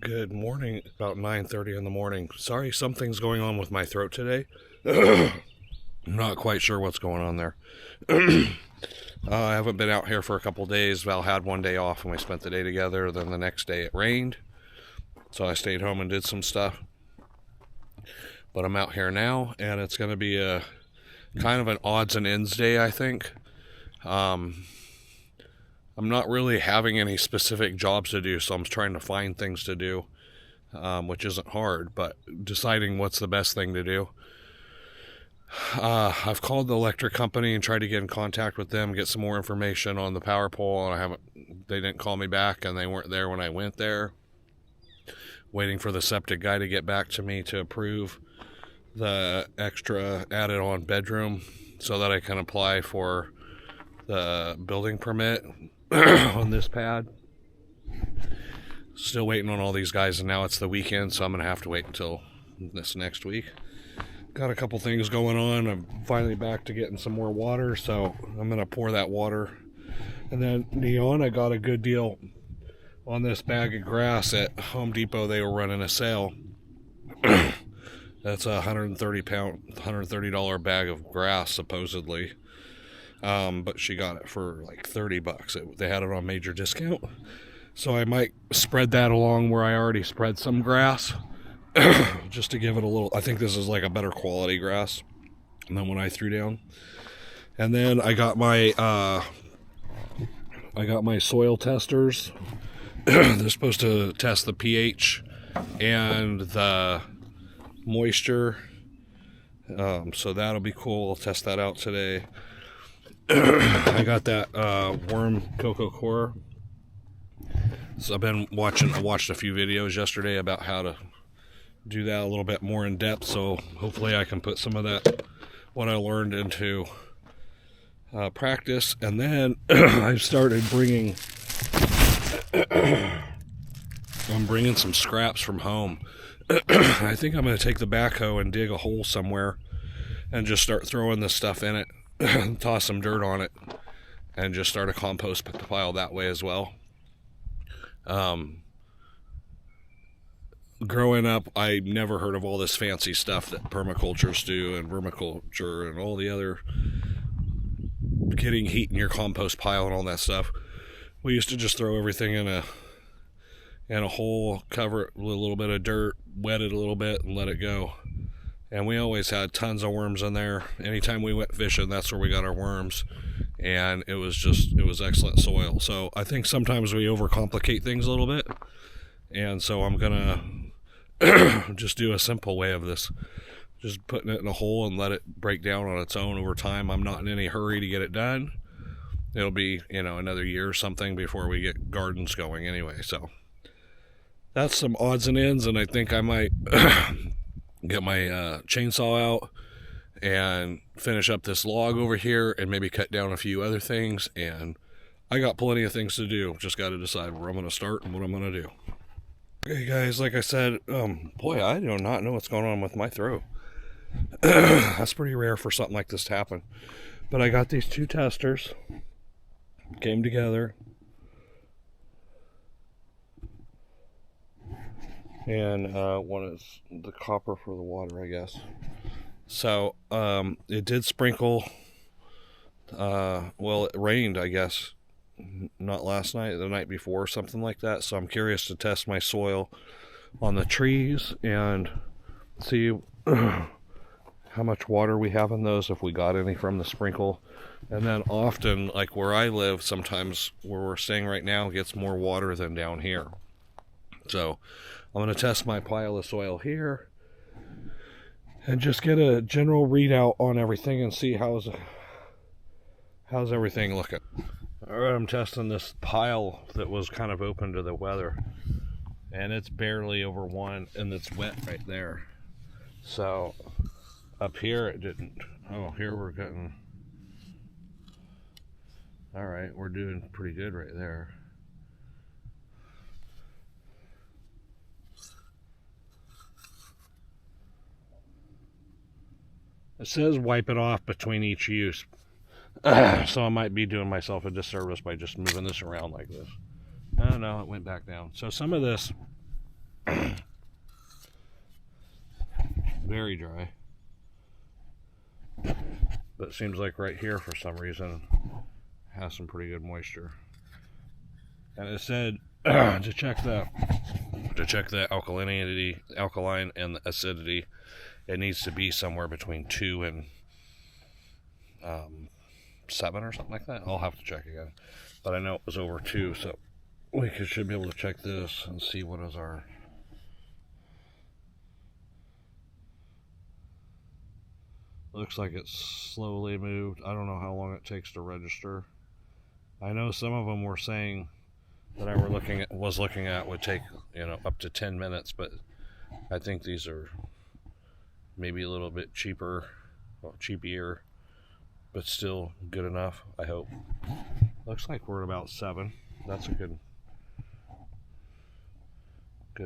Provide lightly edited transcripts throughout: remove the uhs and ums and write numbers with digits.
Good morning, about 9:30 in the morning. Sorry, something's going on with my throat today. I'm not quite sure what's going on there. I haven't been out here for a couple days. Val had one day off and we spent the day together. Then the next day it rained, so I stayed home and did some stuff. But I'm out here now, and it's going to be a kind of an odds and ends day, I think. I'm not really having any specific jobs to do, so I'm trying to find things to do, which isn't hard, but deciding what's the best thing to do. I've called the electric company and tried to get in contact with them, get some more information on the power pole, and they didn't call me back, and they weren't there when I went there. Waiting for the septic guy to get back to me to approve the extra added on bedroom so that I can apply for the building permit on this pad. Still waiting on all these guys, and now it's the weekend, so I'm going to have to wait until this next week. Got a couple things going on. I'm finally back to getting some more water, so I'm going to pour that water. And then Neon, I got a good deal on this bag of grass at Home Depot. They were running a sale. That's a $130 bag of grass, supposedly. But she got it for like $30. They had it on major discount. So I might spread that along where I already spread some grass. Just to give it a little, I think this is like a better quality grass than what I threw down. And then I got my soil testers. They're supposed to test the pH and the moisture. So that'll be cool. I'll test that out today. I got that worm cocoa core. So I watched a few videos yesterday about how to do that a little bit more in depth, so hopefully I can put some of that, what I learned, into practice. And then I've started bringing some scraps from home. I think I'm going to take the backhoe and dig a hole somewhere and just start throwing this stuff in it, toss some dirt on it, and just start a compost pile that way as well. Growing up, I never heard of all this fancy stuff that permacultures do, and vermiculture, and all the other getting heat in your compost pile and all that stuff. We used to just throw everything in a hole, cover it with a little bit of dirt, wet it a little bit, and let it go. And we always had tons of worms in there. Anytime we went fishing, that's where we got our worms. And it was excellent soil. So I think sometimes we overcomplicate things a little bit. And so I'm gonna just do a simple way of this. Just putting it in a hole and let it break down on its own over time. I'm not in any hurry to get it done. It'll be, another year or something before we get gardens going anyway. So that's some odds and ends, and I think I might get my chainsaw out and finish up this log over here and maybe cut down a few other things. And I got plenty of things to do. Just got to decide where I'm going to start and what I'm going to do. Okay, guys, like I said, boy, I do not know what's going on with my throat. That's pretty rare for something like this to happen. But I got these two testers. Came together. And one is the copper for the water, I guess. So it did sprinkle. Well, it rained, I guess. Not last night, the night before, something like that. So I'm curious to test my soil on the trees and see how much water we have in those, if we got any from the sprinkle. And then often, like where I live, sometimes where we're staying right now gets more water than down here. So I'm going to test my pile of soil here and just get a general readout on everything and see how's everything looking. Alright, I'm testing this pile that was kind of open to the weather, and it's barely over 1, and it's wet right there. So up here it didn't. Oh, here we're getting, alright, we're doing pretty good right there. It says wipe it off between each use. So I might be doing myself a disservice by just moving this around like this. Oh no, it went back down. So some of this very dry. But it seems like right here for some reason has some pretty good moisture. And it said to check the alkaline and the acidity, it needs to be somewhere between 2 and 7 or something like that. I'll have to check again, but I know it was over 2, so we should be able to check this and see what is our. Looks like it's slowly moved. I don't know how long it takes to register. I know some of them were saying that I was looking at would take, up to 10 minutes, but I think these are maybe a little bit cheaper, cheapier, but still good enough, I hope. Looks like we're at about 7. That's a good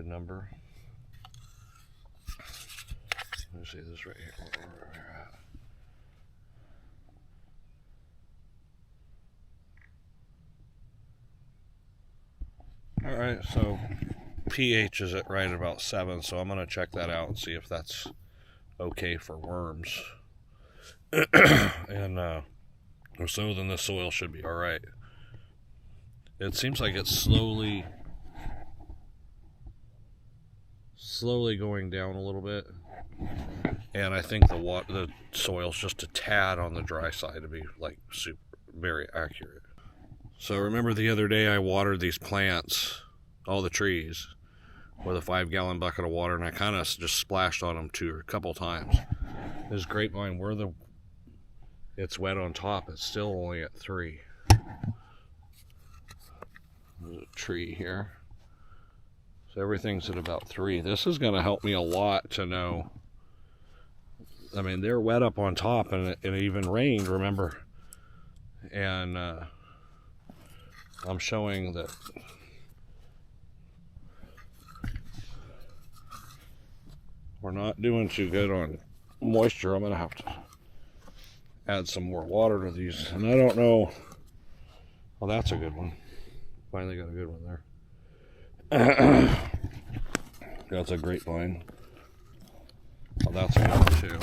number. Let me see this right here. Alright, so pH is at right about 7, so I'm going to check that out and see if that's okay for worms. And if so, then the soil should be alright. It seems like it's slowly going down a little bit, and I think the soil's just a tad on the dry side to be like very accurate. So remember the other day I watered these plants, all the trees, with a 5-gallon bucket of water, and I kind of just splashed on them a couple times. This grapevine, where it's wet on top, it's still only at 3. There's a tree here. So everything's at about 3. This is going to help me a lot to know. I mean, they're wet up on top, and it even rained, remember? And I'm showing that we're not doing too good on moisture. I'm going to have to add some more water to these. And I don't know. Well, that's a good one. Finally got a good one there. That's a grapevine. Well, that's a good one too.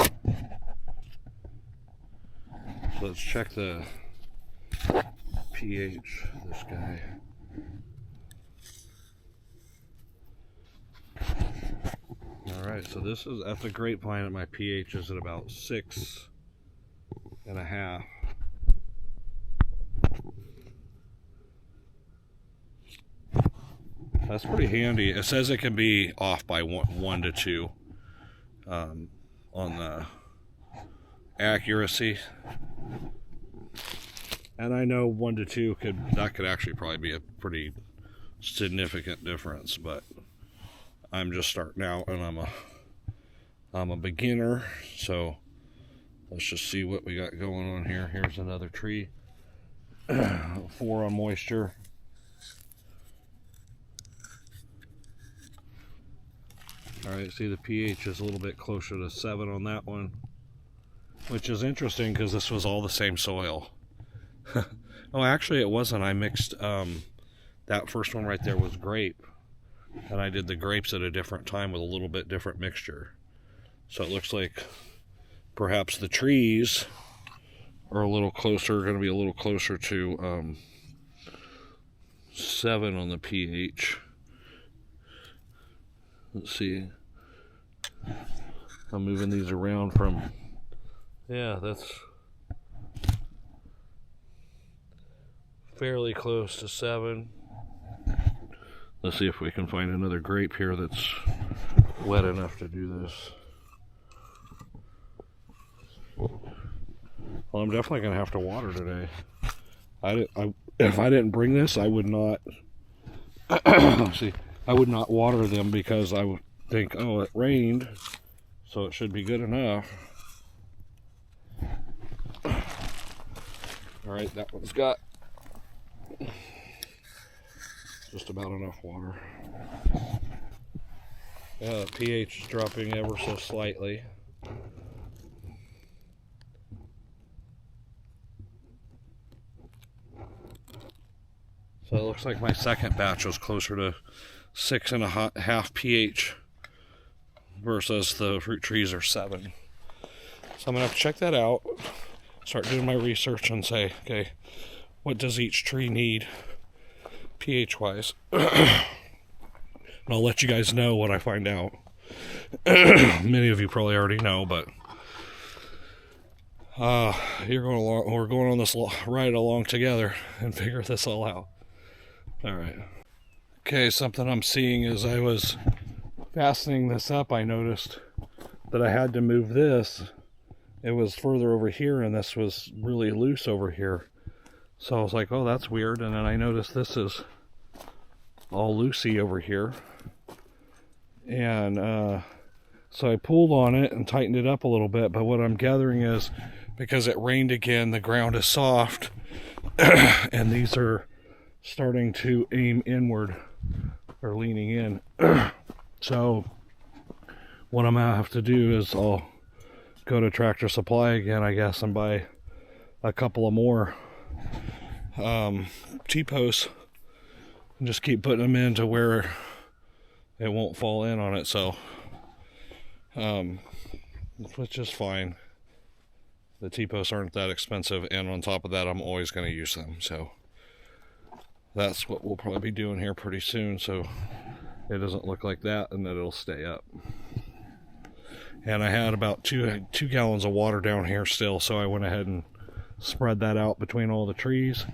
So let's check the pH of this guy. Alright, so that's a grapevine, and my pH is at about 6.5. That's pretty handy. It says it can be off by 1 to 2 on the accuracy. And I know 1 to 2 could actually probably be a pretty significant difference, but I'm just starting out, and I'm a beginner, so let's just see what we got going on here. Here's another tree. 4 on moisture. Alright, see the pH is a little bit closer to 7 on that one, which is interesting because this was all the same soil. Oh, actually it wasn't. I mixed, that first one right there was grape, and I did the grapes at a different time with a little bit different mixture. So it looks like perhaps the trees are going to be a little closer to 7 on the pH. Let's see. I'm moving these around from, yeah, that's fairly close to 7. Let's see if we can find another grape here that's wet enough to do this. Well, I'm definitely going to have to water today. If I didn't bring this, I would not see. I would not water them because I would think, oh, it rained, so it should be good enough. Alright, that one's got just about enough water. Yeah, the pH is dropping ever so slightly. So it looks like my second batch was closer to 6.5 pH versus the fruit trees are 7. So I'm gonna have to check that out, start doing my research and say, okay, what does each tree need pH wise? And I'll let you guys know what I find out. Many of you probably already know, but we're going on this ride along together and figure this all out. All right. Okay, something I'm seeing as I was fastening this up, I noticed that I had to move this. It was further over here, and this was really loose over here. So I was like, oh, that's weird. And then I noticed this is all loosey over here. And so I pulled on it and tightened it up a little bit. But what I'm gathering is, because it rained again, the ground is soft. And these are starting to aim inward, or leaning in. So what I'm going to have to do is I'll go to Tractor Supply again, I guess, and buy a couple of more T-posts and just keep putting them in to where it won't fall in on it. So which is fine. The T-posts aren't that expensive, and on top of that, I'm always going to use them. So that's what we'll probably be doing here pretty soon, so it doesn't look like that, and that it'll stay up. And I had about two gallons of water down here still, so I went ahead and spread that out between all the trees.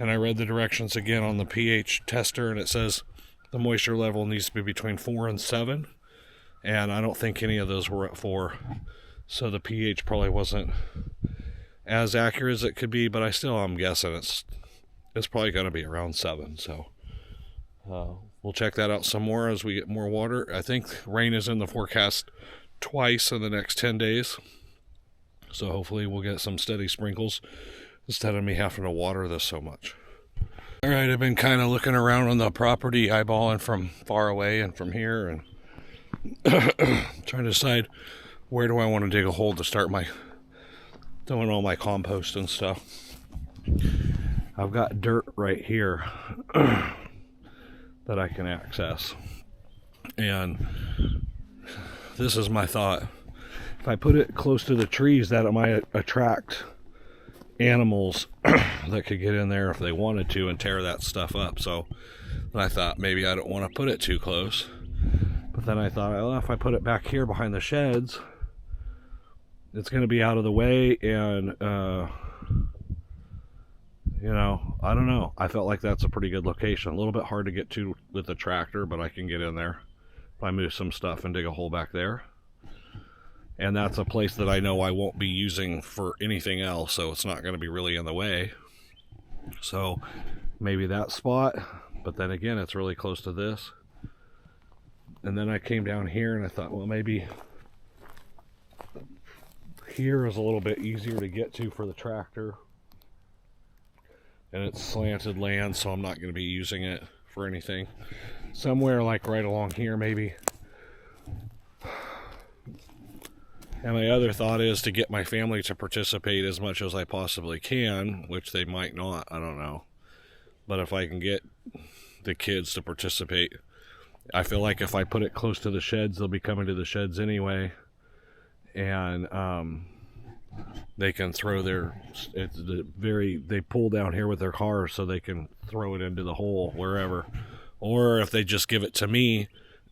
And I read the directions again on the pH tester, and it says the moisture level needs to be between 4 and 7. And I don't think any of those were at 4. So the pH probably wasn't as accurate as it could be, but I'm guessing it's probably going to be around 7. So we'll check that out some more as we get more water. I think rain is in the forecast twice in the next 10 days. So hopefully we'll get some steady sprinkles instead of me having to water this so much. All right, I've been kind of looking around on the property, eyeballing from far away and from here, and trying to decide where do I want to dig a hole to start doing all my compost and stuff. I've got dirt right here that I can access, and this is my thought. If I put it close to the trees, that it might attract animals that could get in there if they wanted to and tear that stuff up. So then I thought maybe I don't want to put it too close. But then I thought, well, if I put it back here behind the sheds, it's going to be out of the way, and you know, I don't know. I felt like that's a pretty good location. A little bit hard to get to with the tractor, but I can get in there if I move some stuff and dig a hole back there. And that's a place that I know I won't be using for anything else, so it's not going to be really in the way. So maybe that spot, but then again, it's really close to this. And then I came down here and I thought, well, maybe here is a little bit easier to get to for the tractor. And it's slanted land, so I'm not going to be using it for anything. Somewhere like right along here, maybe. And my other thought is to get my family to participate as much as I possibly can, which they might not, I don't know. But if I can get the kids to participate, I feel like if I put it close to the sheds, they'll be coming to the sheds anyway. And they can throw they pull down here with their cars so they can throw it into the hole wherever. Or if they just give it to me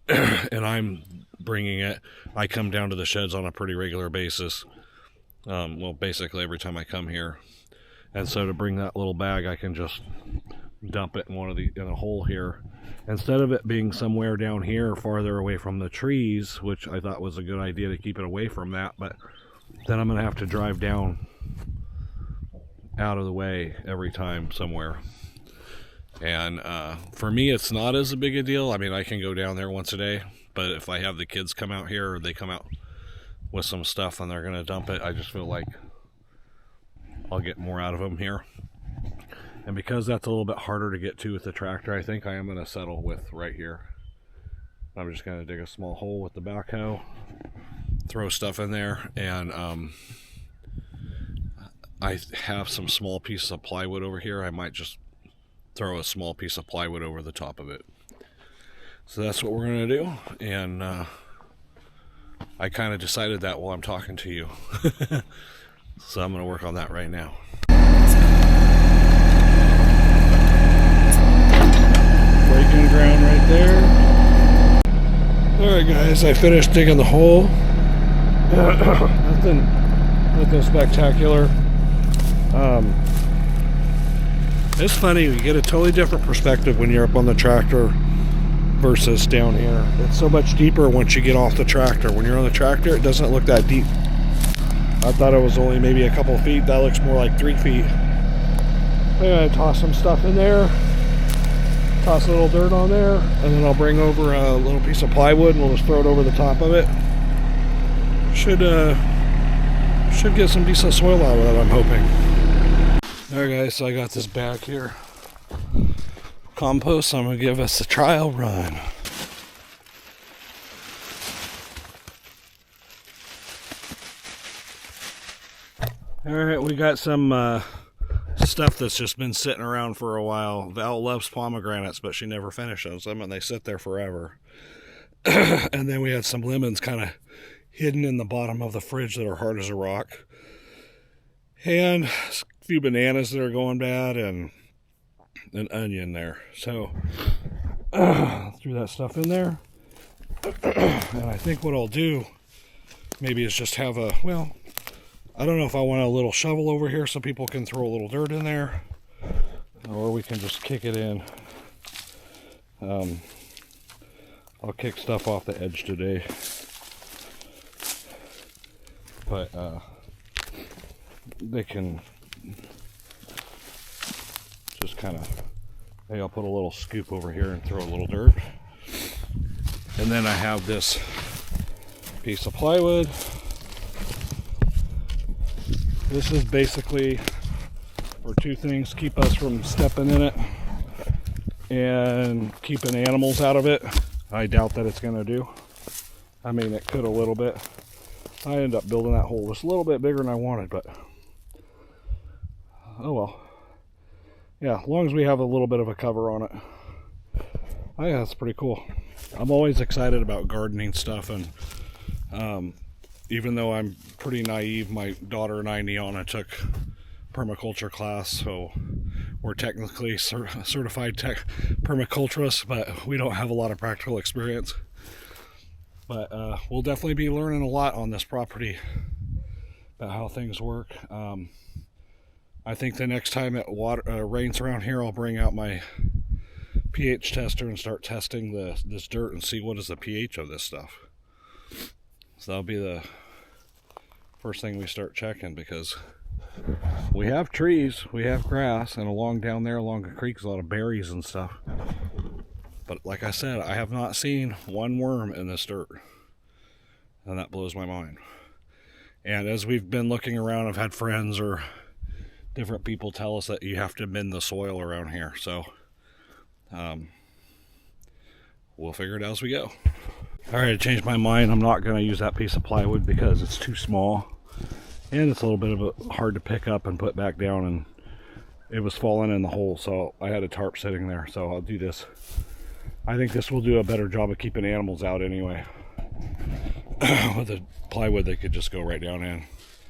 and I'm bringing it, I come down to the sheds on a pretty regular basis. Well, basically every time I come here. And so to bring that little bag, I can just dump it in a hole here. Instead of it being somewhere down here farther away from the trees, which I thought was a good idea to keep it away from that, but then I'm going to have to drive down out of the way every time somewhere. And for me, it's not as big a deal. I mean, I can go down there once a day, but if I have the kids come out here, or they come out with some stuff and they're going to dump it, I just feel like I'll get more out of them here. And because that's a little bit harder to get to with the tractor, I think I am going to settle with right here. I'm just going to dig a small hole with the backhoe, throw stuff in there, and I have some small pieces of plywood over here. I might just throw a small piece of plywood over the top of it. So that's what we're going to do, and I kind of decided that while I'm talking to you. So I'm going to work on that right now. Breaking ground right there. Alright guys, I finished digging the hole. Nothing spectacular. It's funny, you get a totally different perspective when you're up on the tractor versus down here. It's so much deeper once you get off the tractor. When you're on the tractor, it doesn't look that deep. I thought it was only maybe a couple feet. That looks more like 3 feet. I'm gonna toss some stuff in there. Toss a little dirt on there, and then I'll bring over a little piece of plywood and we'll just throw it over the top of it. Should get some decent soil out of that, I'm hoping. Alright guys, so I got this bag here. Compost, I'm going to give us a trial run. Alright, we got some stuff that's just been sitting around for a while. Val loves pomegranates, but she never finishes them, and they sit there forever. And then we had some lemons kind of hidden in the bottom of the fridge that are hard as a rock. And a few bananas that are going bad, and an onion there. So, threw that stuff in there. And I think what I'll do maybe is just have a, well, I don't know if I want a little shovel over here so people can throw a little dirt in there, or we can just kick it in. I'll kick stuff off the edge today. But they can just kind of, hey, I'll put a little scoop over here and throw a little dirt. And then I have this piece of plywood. This is basically for two things: keep us from stepping in it and keeping animals out of it. I doubt that it's going to do. I mean, it could a little bit. I ended up building that hole just a little bit bigger than I wanted, but oh well. Yeah, as long as we have a little bit of a cover on it. I think that's pretty cool. I'm always excited about gardening stuff, and even though I'm pretty naive, my daughter and I, Neona, took permaculture class, so we're technically certified permaculturists, but we don't have a lot of practical experience. But we'll definitely be learning a lot on this property about how things work. I think the next time it rains around here, I'll bring out my pH tester and start testing this dirt and see what is the pH of this stuff. So that'll be the first thing we start checking, because we have trees, we have grass, and along down there along the creek, a lot of berries and stuff. But like I said, I have not seen one worm in this dirt, and that blows my mind. And as we've been looking around, I've had friends or different people tell us that you have to mend the soil around here. So we'll figure it out as we go. Alright, I changed my mind. I'm not going to use that piece of plywood because it's too small, and it's a little bit of hard to pick up and put back down, and it was falling in the hole, so I had a tarp sitting there. So I'll do this. I think this will do a better job of keeping animals out anyway. With the plywood, they could just go right down in.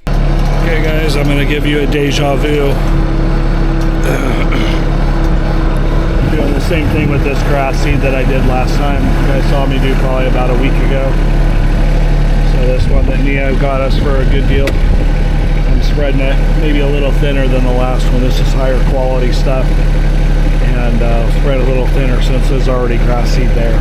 Okay guys, I'm going to give you a deja vu. Doing the same thing with this grass seed that I did last time. You guys saw me do probably about a week ago. So this one that Nia got us for a good deal. I'm spreading it maybe a little thinner than the last one. This is higher quality stuff. And spread a little thinner since there's already grass seed there.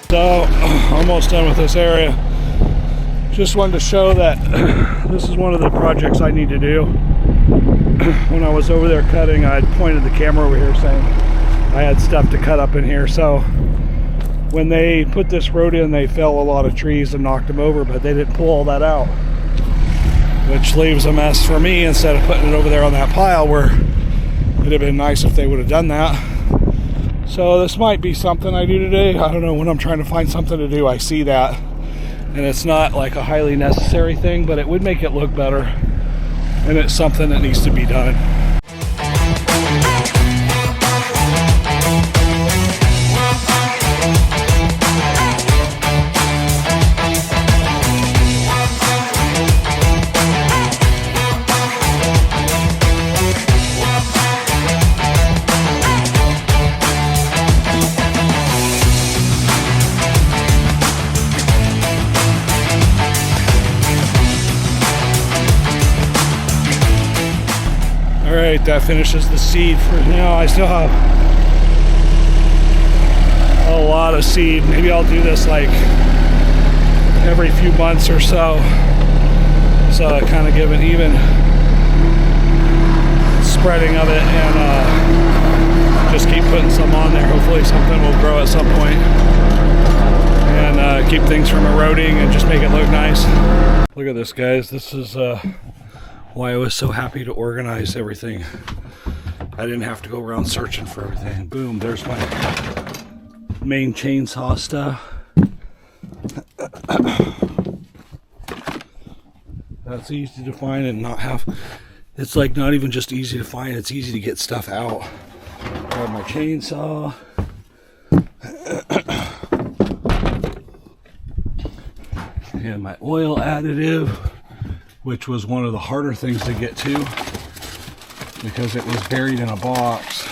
So, almost done with this area. Just wanted to show that this is one of the projects I need to do. When I was over there cutting, I had pointed the camera over here saying I had stuff to cut up in here. So when they put this road in, they fell a lot of trees and knocked them over, but they didn't pull all that out, which leaves a mess for me instead of putting it over there on that pile, where it'd have been nice if they would have done that. So this might be something I do today. I don't know, when I'm trying to find something to do, I see that, and it's not like a highly necessary thing, but it would make it look better. and it's something that needs to be done. Alright, that finishes the seed for now. I still have a lot of seed. Maybe I'll do this like every few months or so. So I kind of give an even spreading of it, and just keep putting some on there. Hopefully something will grow at some point, and keep things from eroding and just make it look nice. Look at this, guys. This is why I was so happy to organize everything. I didn't have to go around searching for everything. Boom, there's my main chainsaw stuff. That's easy to find and not have, it's like not even just easy to find, it's easy to get stuff out. Grab my chainsaw. And my oil additive, which was one of the harder things to get to because it was buried in a box.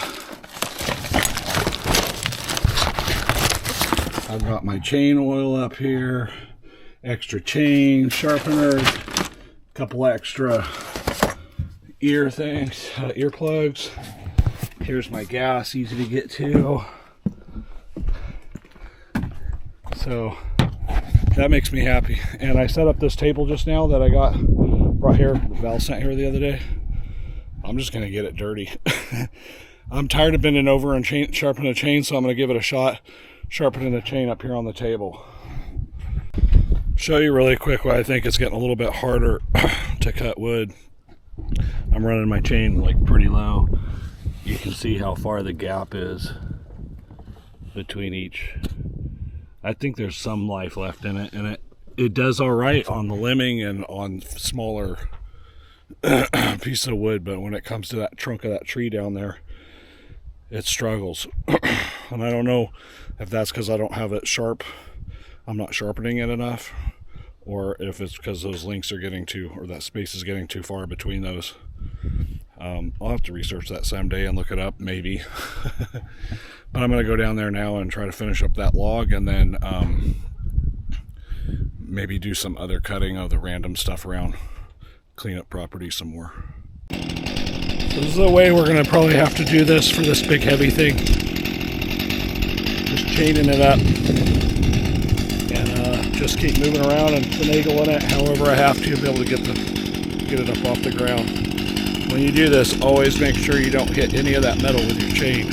I've got my chain oil up here, extra chain sharpeners, a couple extra ear things, earplugs. Here's my gas, easy to get to. So that makes me happy. And I set up this table just now that I brought here, Val sent here the other day. I'm just gonna get it dirty. I'm tired of bending over and sharpening a chain, so I'm gonna give it a shot sharpening the chain up here on the table. Show you really quick why I think it's getting a little bit harder to cut wood. I'm running my chain like pretty low. You can see how far the gap is between each. I think there's some life left in it, and it does all right on the limbing and on smaller piece of wood, but when it comes to that trunk of that tree down there, it struggles. And I don't know if that's because I don't have it sharp, I'm not sharpening it enough, or if it's because those links are getting too, or that space is getting too far between those. I'll have to research that someday and look it up, maybe. But I'm going to go down there now and try to finish up that log, and then maybe do some other cutting of the random stuff around, clean up property some more. So this is the way we're going to probably have to do this for this big heavy thing. Just chaining it up and just keep moving around and finagling it however I have to be able to get it up off the ground. When you do this, always make sure you don't hit any of that metal with your chain.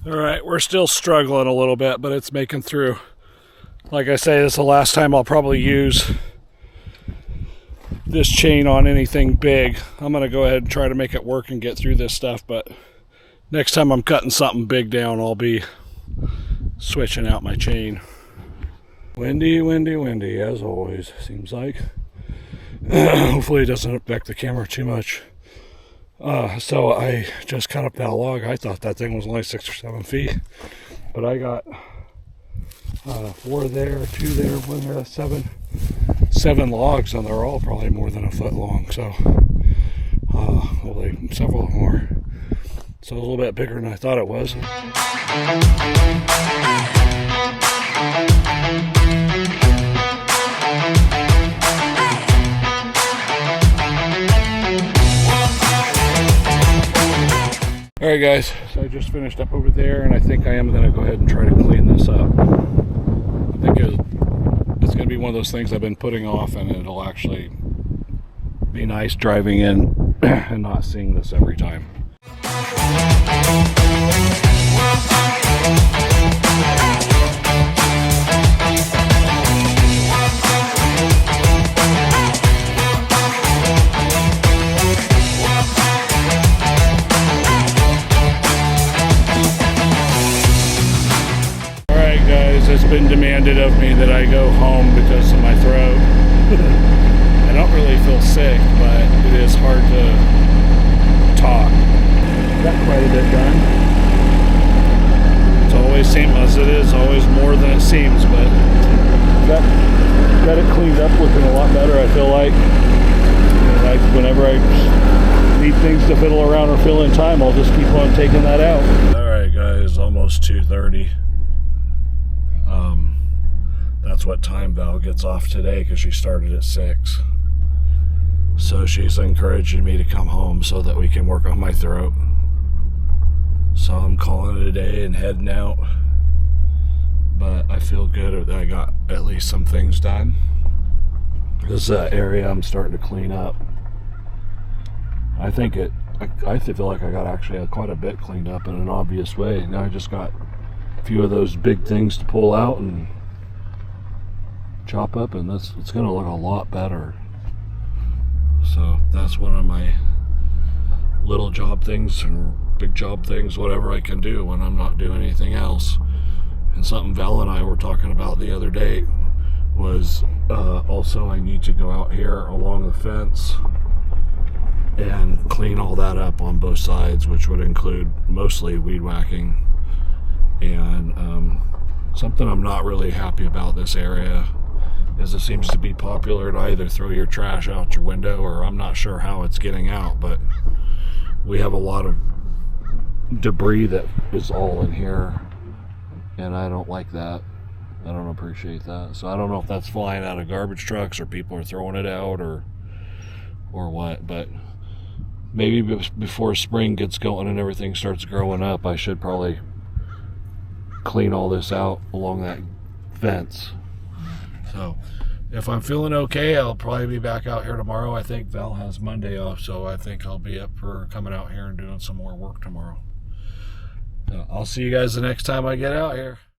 Alright, we're still struggling a little bit, but it's making through. Like I say, this is the last time I'll probably use this chain on anything big. I'm going to go ahead and try to make it work and get through this stuff, but next time I'm cutting something big down, I'll be switching out my chain. Windy, windy, windy, as always, seems like. Hopefully it doesn't affect the camera too much. So I just cut up that log. I thought that thing was only 6 or 7 feet, but I got 4 there, 2 there, 1 there, 7 logs, and they're all probably more than a foot long. So hopefully several more. So a little bit bigger than I thought it was. Alright guys, so I just finished up over there, and I think I am going to go ahead and try to clean this up. I think it's going to be one of those things I've been putting off, and it'll actually be nice driving in and not seeing this every time. go home because of my throat. I don't really feel sick, but it is hard to talk. Got quite a bit done. It's always seems as it is always more than it seems, but got it cleaned up, looking a lot better. I feel like whenever I need things to fiddle around or fill in time, I'll just keep on taking that out. All right, guys, almost 2:30. That's what time Val gets off today because she started at 6. So she's encouraging me to come home so that we can work on my throat. So I'm calling it a day and heading out. But I feel good that I got at least some things done. This area I'm starting to clean up. I feel like I got actually quite a bit cleaned up in an obvious way. Now I just got a few of those big things to pull out and chop up, and it's going to look a lot better. So that's one of my little job things and big job things, whatever I can do when I'm not doing anything else. And something Val and I were talking about the other day was also I need to go out here along the fence and clean all that up on both sides, which would include mostly weed whacking. And something I'm not really happy about this area is it seems to be popular to either throw your trash out your window, or I'm not sure how it's getting out, but we have a lot of debris that is all in here, and I don't like that. I don't appreciate that. So I don't know if that's flying out of garbage trucks or people are throwing it out or what, but maybe before spring gets going and everything starts growing up, I should probably clean all this out along that fence. So if I'm feeling okay, I'll probably be back out here tomorrow. I think Val has Monday off, so I think I'll be up for coming out here and doing some more work tomorrow. I'll see you guys the next time I get out here.